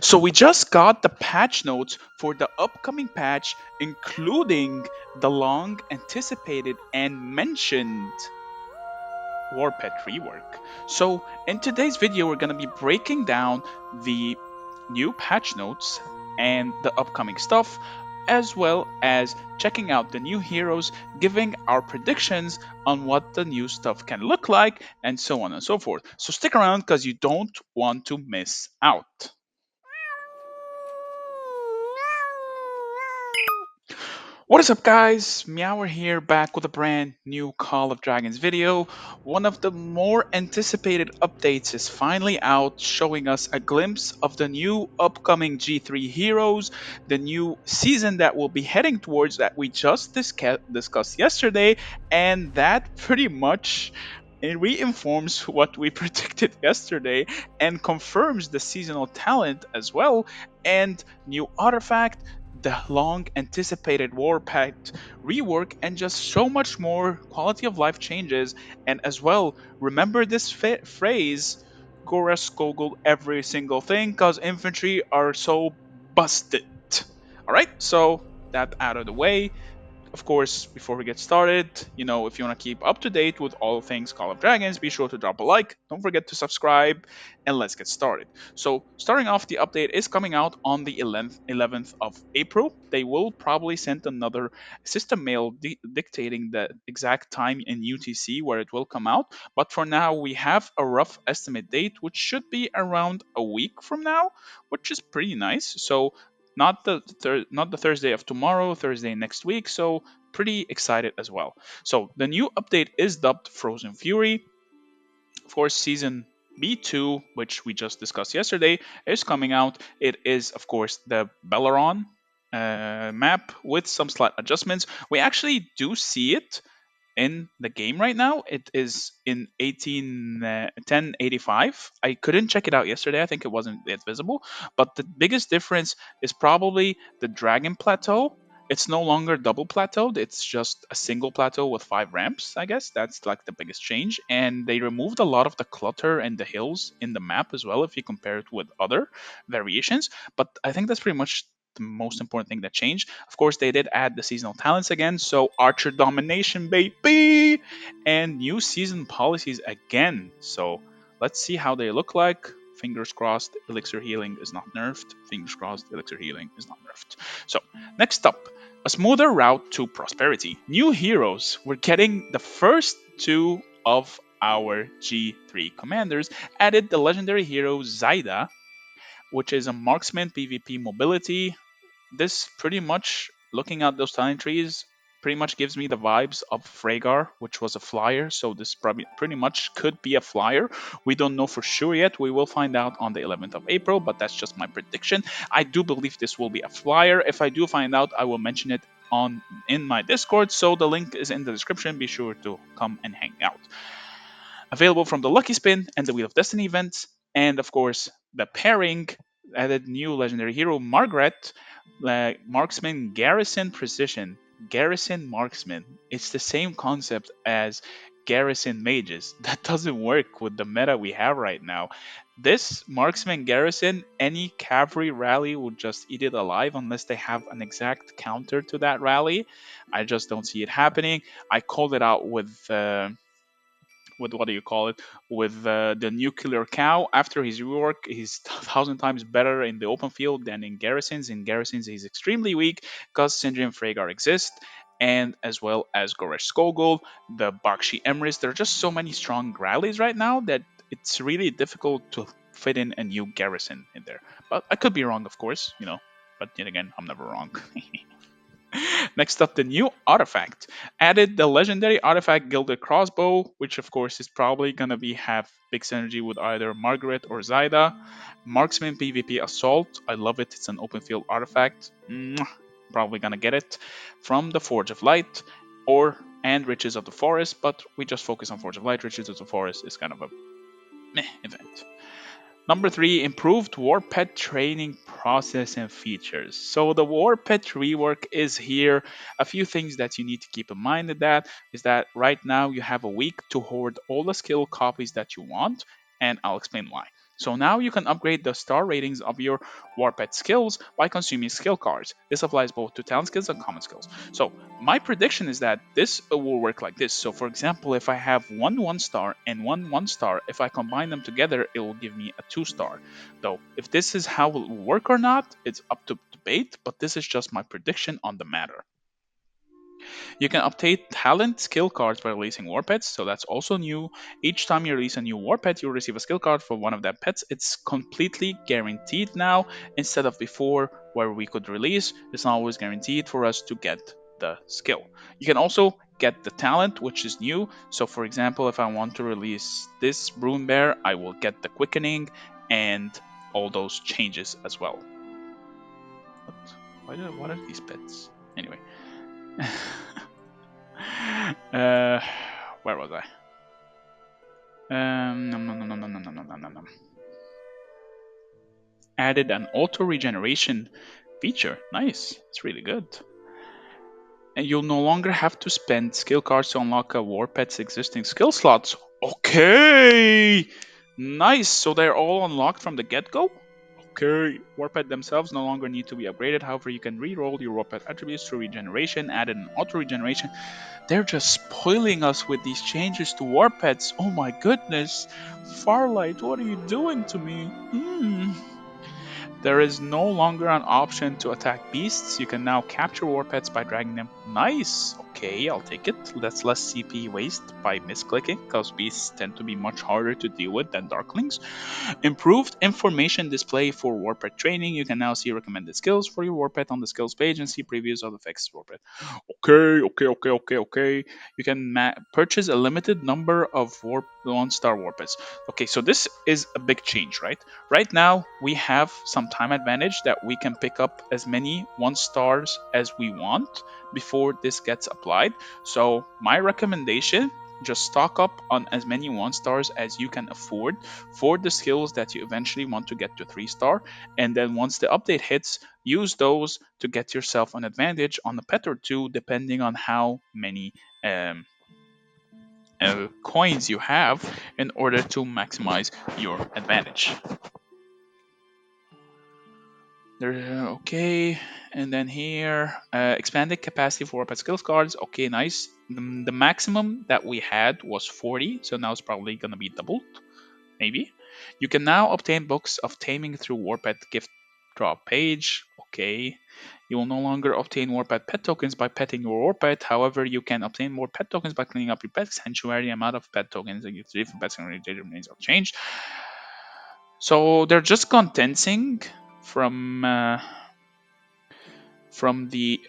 So we just got the patch notes for the upcoming patch, including the long anticipated and mentioned Warpet Rework. So in today's video, we're going to be breaking down the new patch notes and the upcoming stuff, as well as checking out the new heroes, giving our predictions on what the new stuff can look like, and so on and so forth. So stick around because you don't want to miss out. What is up, guys? Meower here, back with a brand new Call of Dragons video. One of the more anticipated updates is finally out, showing us a glimpse of the new upcoming G3 heroes, the new season that we'll be heading towards that we just discussed yesterday, and that pretty much it reinforms what we predicted yesterday and confirms the seasonal talent as well, and new artifact, the long anticipated Warpet rework, and just so much more quality of life changes. And as well, remember this phrase, Goras Gogol every single thing, because infantry are so busted. Alright, so that out of the way, of course, before we get started, if you want to keep up to date with all things Call of Dragons, be sure to drop a like. Don't forget to subscribe, and let's get started. So, starting off, the update is coming out on the 11th of April. They will probably send another system mail dictating the exact time in UTC where it will come out. But for now, we have a rough estimate date, which should be around a week from now, which is pretty nice. So, not the Thursday of tomorrow, Thursday next week. So pretty excited as well. So the new update is dubbed Frozen Fury. Of course, season B2, which we just discussed yesterday, is coming out. It is, of course, the Belleron map with some slight adjustments. We actually do see it in the game right now. It is in 1085. I couldn't check it out yesterday. I think it wasn't yet visible. But the biggest difference is probably the Dragon Plateau. It's no longer double plateaued. It's just a single plateau with 5 ramps, I guess. That's like the biggest change. And they removed a lot of the clutter and the hills in the map as well if you compare it with other variations. But I think that's pretty much the most important thing that changed. Of course, they did add the seasonal talents again, so Archer Domination, baby, and new season policies again. So let's see how they look like. Fingers crossed, Elixir Healing is not nerfed. Fingers crossed, Elixir Healing is not nerfed. So, next up, a smoother route to prosperity. New heroes. We're getting the first two of our G3 commanders. Added the legendary hero Zaida, which is a marksman PvP mobility. This pretty much, looking at those talent trees, pretty much gives me the vibes of Frhagar, which was a flyer. So this probably pretty much could be a flyer. We don't know for sure yet. We will find out on the 11th of April, but that's just my prediction. I do believe this will be a flyer. If I do find out, I will mention it on in my Discord. So the link is in the description. Be sure to come and hang out. Available from the Lucky Spin and the Wheel of Destiny events, and of course the pairing added new legendary hero Margaret, marksman Garrison Precision, Garrison Marksman. It's the same concept as Garrison Mages. That doesn't work with the meta we have right now. This marksman Garrison, any cavalry rally will just eat it alive unless they have an exact counter to that rally. I just don't see it happening. I called it out with what do you call it, with the nuclear cow. After his rework, he's 1,000 times better in the open field than in garrisons. In garrisons he's extremely weak because Sindri and Frhagar exist, and as well as Goresh Skogul, the Bakshi Emrys. There are just so many strong rallies right now that it's really difficult to fit in a new garrison in there. But I could be wrong, of course, but yet again, I'm never wrong. Next up, the new artifact. Added the legendary artifact Gilded Crossbow, which of course is probably gonna be have big synergy with either Margaret or Zaida. Marksman PvP Assault. I love it. It's an open field artifact. Probably gonna get it from the Forge of Light and Riches of the Forest, but we just focus on Forge of Light. Riches of the Forest is kind of a meh event. Number 3, improved Warpet training process and features. So the Warpet rework is here. A few things that you need to keep in mind with that is that right now you have a week to hoard all the skill copies that you want, and I'll explain why. So now you can upgrade the star ratings of your Warpet skills by consuming skill cards. This applies both to talent skills and common skills. So my prediction is that this will work like this. So for example, if I have one 1-star and one 1-star, if I combine them together, it will give me a 2-star. Though if this is how it will work or not, it's up to debate, but this is just my prediction on the matter. You can update talent skill cards by releasing war pets, so that's also new. Each time you release a new war pet, you'll receive a skill card for one of their pets. It's completely guaranteed now, instead of before where we could release. It's not always guaranteed for us to get the skill. You can also get the talent, which is new. So for example, if I want to release this Broom Bear, I will get the quickening and all those changes as well. What are these pets? Anyway. Where was I? Added an auto regeneration feature. Nice. It's really good. And you'll no longer have to spend skill cards to unlock a Warpet's existing skill slots. Okay! Nice. So they're all unlocked from the get-go? Okay, Warpet themselves no longer need to be upgraded. However, you can re-roll your Warpet attributes through regeneration, added an auto regeneration. They're just spoiling us with these changes to Warpets. Oh my goodness, Farlight, what are you doing to me? There is no longer an option to attack beasts. You can now capture Warpets by dragging them. Nice. Okay, I'll take it. That's less CP waste by misclicking, because beasts tend to be much harder to deal with than Darklings. Improved information display for Warpet training. You can now see recommended skills for your Warpet on the skills page and see previews of the fixed Warpet. Okay. You can purchase a limited number of 1-star Warpets. Okay, so this is a big change, right? Right now, we have some time advantage that we can pick up as many 1-stars as we want before this gets applied. So my recommendation, just stock up on as many 1-stars as you can afford for the skills that you eventually want to get to 3-star. And then once the update hits, use those to get yourself an advantage on a pet or two, depending on how many coins you have in order to maximize your advantage. Okay, and then here, expanded capacity for Warped skills cards. Okay, nice. The maximum that we had was 40, so now it's probably gonna be doubled, maybe. You can now obtain books of taming through Warped gift drop page. Okay. You will no longer obtain Warped pet tokens by petting your Warped. However, you can obtain more pet tokens by cleaning up your pet sanctuary. Amount of pet tokens that you receive from pets and remains unchanged. So they're just condensing from the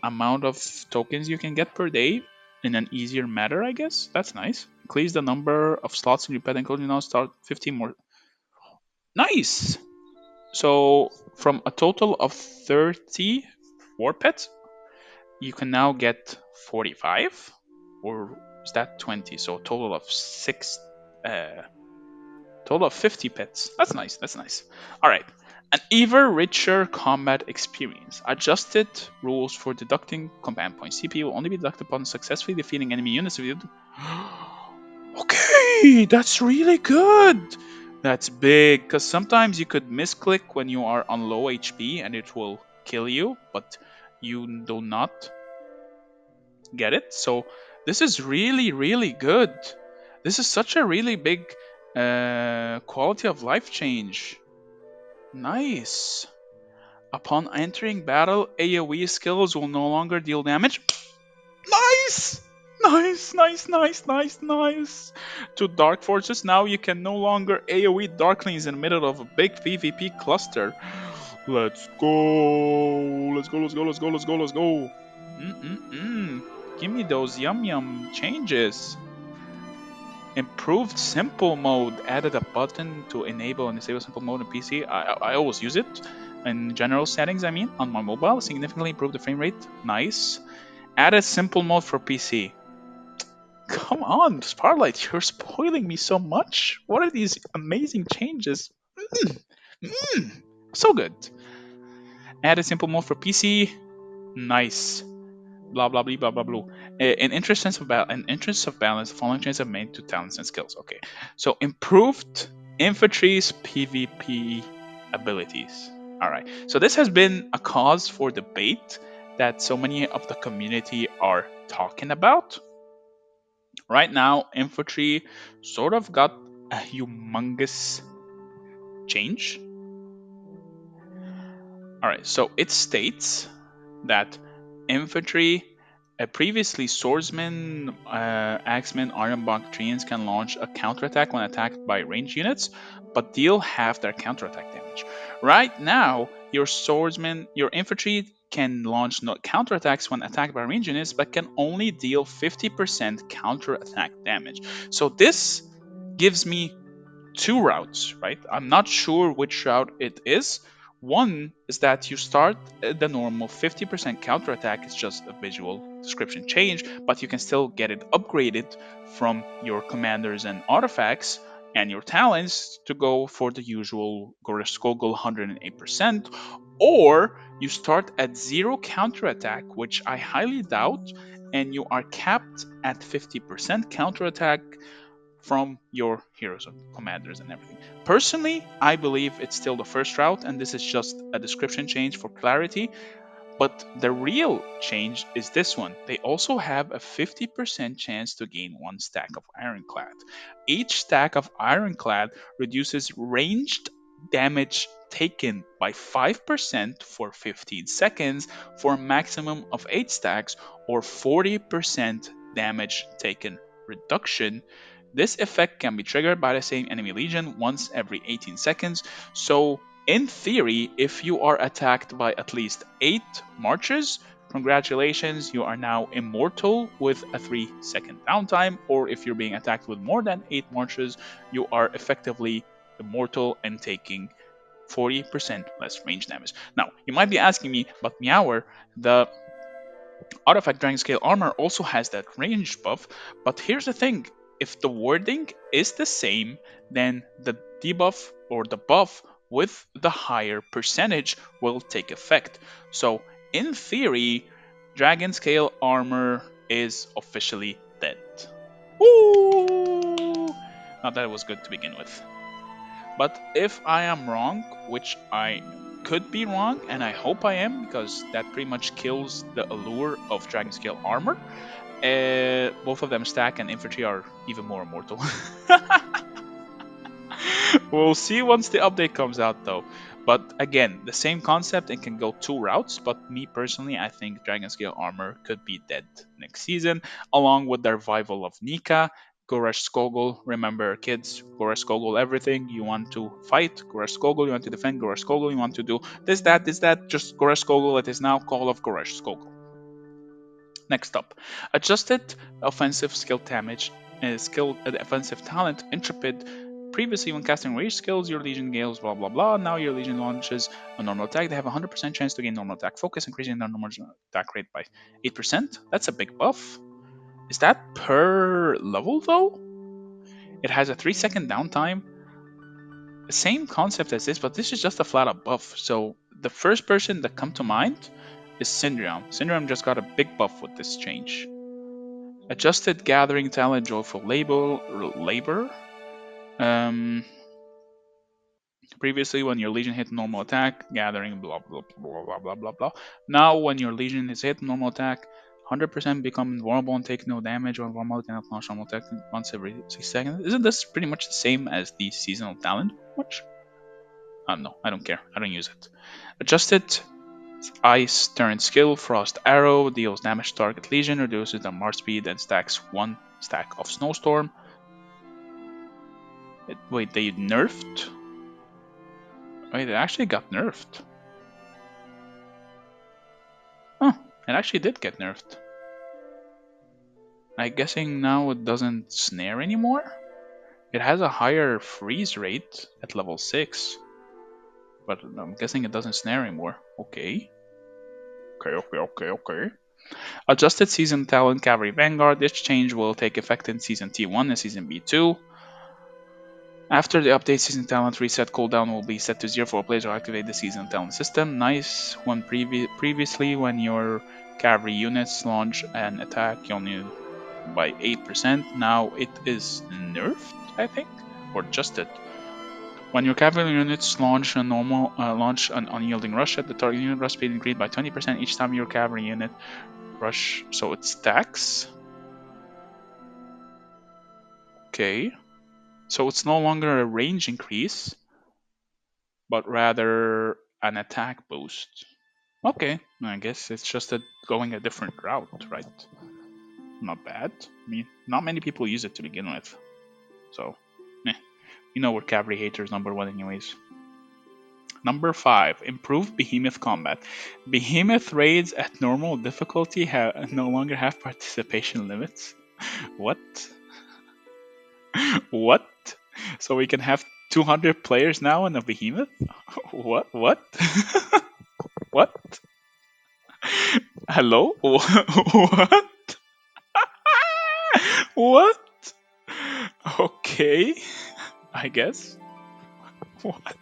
amount of tokens you can get per day in an easier manner, I guess. That's nice. Increase the number of slots in your pet enclosure. Now start 15 more. Nice. So from a total of 30 Warpets, you can now get 45, or is that 20? So total of 50 pets. That's nice. All right. An even richer combat experience. Adjusted rules for deducting command points. CP will only be deducted upon successfully defeating enemy units. Okay, that's really good. That's big, because sometimes you could misclick when you are on low HP and it will kill you, but you do not get it. So this is really good. This is such a really big quality of life change. Nice. Upon entering battle, AoE skills will no longer deal damage. Nice! Nice. To Dark Forces, now you can no longer AoE Darklings in the middle of a big PvP cluster. Let's go. Give me those yum changes. Improved simple mode. Added a button to enable and disable simple mode in PC. I always use it in general settings. I mean, on my mobile, significantly improved the frame rate. Nice. Added simple mode for PC. Come on, Starlight, you're spoiling me so much. What are these amazing changes? So good. Added simple mode for PC. Nice. Blah blah blah. In interest of balance, the following changes are made to talents and skills. Okay, so improved Infantry's PvP abilities. Alright, so this has been a cause for debate that so many of the community are talking about. Right now, infantry sort of got a humongous change. Alright, so it states that infantry, previously swordsmen, axemen, ironbark treants can launch a counterattack when attacked by ranged units, but deal half their counterattack damage. Right now, your infantry can launch no counterattacks when attacked by ranged units, but can only deal 50% counterattack damage. So this gives me two routes, right? I'm not sure which route it is. One is that you start the normal 50% counterattack, it's just a visual description change, but you can still get it upgraded from your commanders and artifacts and your talents to go for the usual Goroskogel 108%, or you start at zero counterattack, which I highly doubt, and you are capped at 50% counterattack from your heroes and commanders and everything. Personally, I believe it's still the first route, and this is just a description change for clarity. But the real change is this one. They also have a 50% chance to gain one stack of Ironclad. Each stack of Ironclad reduces ranged damage taken by 5% for 15 seconds for a maximum of 8 stacks, or 40% damage taken reduction. This effect can be triggered by the same enemy legion once every 18 seconds, so in theory, if you are attacked by at least 8 marches, congratulations, you are now immortal with a 3-second downtime, or if you're being attacked with more than 8 marches, you are effectively immortal and taking 40% less range damage. Now, you might be asking me, but Meower, the Artifact Dragon Scale Armor also has that range buff, but here's the thing, if the wording is the same, then the debuff or the buff with the higher percentage will take effect. So, in theory, Dragon Scale Armor is officially dead. Woo! Not that it was good to begin with. But if I am wrong, which I could be wrong, and I hope I am, because that pretty much kills the allure of Dragon Scale Armor, both of them stack and infantry are even more immortal. We'll see once the update comes out though. But again, the same concept, it can go two routes, but me personally, I think Dragon Scale Armor could be dead next season, along with the revival of Nika, Goresh Skogul. Remember, kids, Goresh Skogul everything. You want to fight, Goresh Skogul. You want to defend, Goresh Skogul. You want to do this, that, just Goresh Skogul. It is now Call of Goresh Skogul. Next up, adjusted offensive skill damage, offensive talent, Intrepid. Previously, when casting rage skills, your Legion gains blah blah blah. Now your Legion launches a normal attack. They have a 100% chance to gain normal attack focus, increasing their normal attack rate by 8%. That's a big buff. Is that per level though? It has a 3-second downtime. Same concept as this, but this is just a flat up buff. So the first person that come to mind is Syndrome. Syndrome just got a big buff with this change. Adjusted gathering talent, joyful labor. Previously, when your legion hit normal attack, gathering blah blah blah blah blah blah blah. Now, when your legion is hit normal attack, 100% become invulnerable and take no damage, or vulnerable cannot launch normal attack once every 6 seconds. Isn't this pretty much the same as the seasonal talent? Much? No, I don't care. I don't use it. Adjusted Ice turn skill, Frost Arrow, deals damage to target legion, reduces the march speed, and stacks 1 stack of Snowstorm. Wait, they nerfed? Wait, it actually got nerfed. Huh, it actually did get nerfed. I'm guessing now it doesn't snare anymore? It has a higher freeze rate at level 6. But I'm guessing it doesn't snare anymore. Okay. Okay. Adjusted Season Talent Cavalry Vanguard. This change will take effect in Season T1 and Season B2. After the update, Season Talent reset cooldown will be set to 0 for players who activate the Season Talent system. Nice. When previously, when your cavalry units launch an attack, you only by 8%. Now it is nerfed, I think, or adjusted. When your cavalry units launch an unyielding rush at the target unit, rush speed increased by 20% each time your cavalry unit rush. So it stacks. Okay. So it's no longer a range increase, but rather an attack boost. Okay, I guess it's just going a different route, right? Not bad. I mean, not many people use it to begin with. So, we're cavalry haters number one, anyways. Number 5, improved behemoth combat. Behemoth raids at normal difficulty no longer have participation limits. What? What? So we can have 200 players now in a behemoth? What? What? What? Hello? What? What? Okay, I guess. What?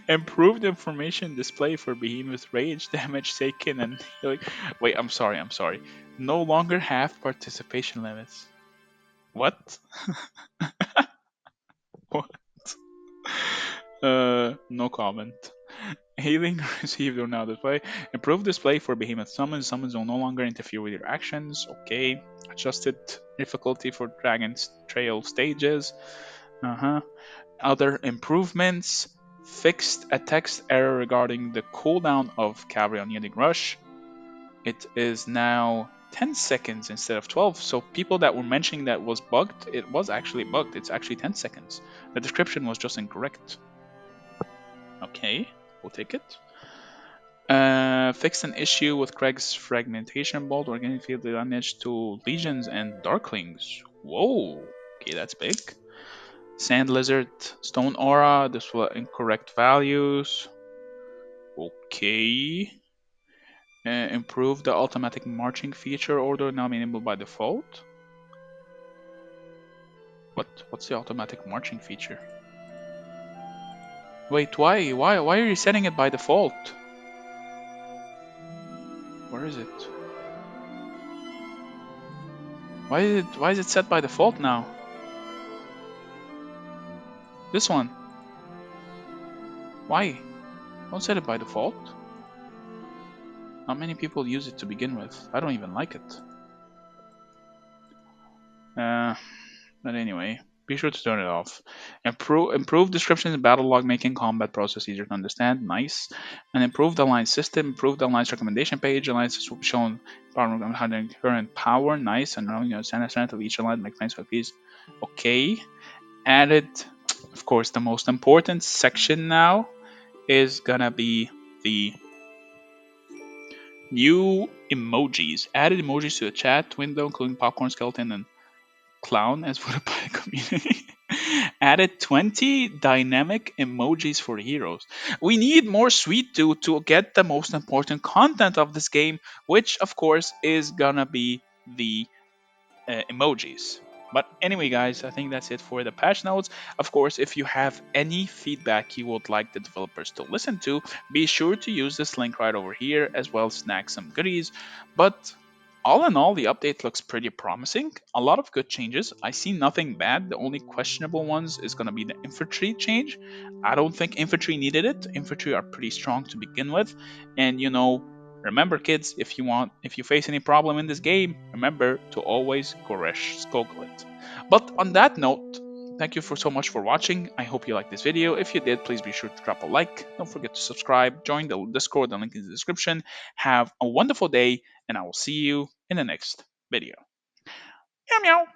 Improved information display for Behemoth Rage, damage taken, and healing. Wait, I'm sorry, I'm sorry. No longer have participation limits. What? What? No comment. Healing received or now display. Improved display for Behemoth Summons. Summons will no longer interfere with your actions. Okay. Adjusted difficulty for Dragon's Trail stages. Uh-huh. Other improvements. Fixed a text error regarding the cooldown of Cavalry Unyielding Rush. It is now 10 seconds instead of 12. So people that were mentioning that was bugged, it was actually bugged. It's actually 10 seconds. The description was just incorrect. Okay, we'll take it. Fix an issue with Craig's fragmentation bolt, organic field damage to legions and darklings. Whoa, okay, that's big. Sand lizard, stone aura, this were incorrect values. Okay. Improve the automatic marching feature order now enabled by default. What's the automatic marching feature? Wait, why? Why are you setting it by default? Where is it? Why is it set by default now? This one. Why? Don't set it by default. Not many people use it to begin with. I don't even like it. But anyway, be sure to turn it off. Improve descriptions in battle log, making combat process easier to understand. Nice. And improve the alliance system. Improve the alliance recommendation page. Alliances will be shown current power. Nice. And strength of each alliance. Make nice piece. Okay. Added. Of course, the most important section now is gonna be the new emojis. Added emojis to the chat window, including popcorn, skeleton, and clown, as voted by the community. Added 20 dynamic emojis for heroes. We need more sweet tooth to get the most important content of this game, which of course is gonna be the emojis. But anyway, guys, I think that's it for the patch notes. Of course, if you have any feedback you would like the developers to listen to, be sure to use this link right over here, as well as snag some goodies. But all in all, the update looks pretty promising. A lot of good changes. I see nothing bad. The only questionable ones is going to be the infantry change. I don't think infantry needed it. Infantry are pretty strong to begin with, and remember, kids, if you face any problem in this game, remember to always Goresh Skoggle it. But on that note, thank you for so much for watching. I hope you liked this video. If you did, please be sure to drop a like. Don't forget to subscribe, join the Discord, the link is in the description. Have a wonderful day, and I will see you in the next video. Meow meow.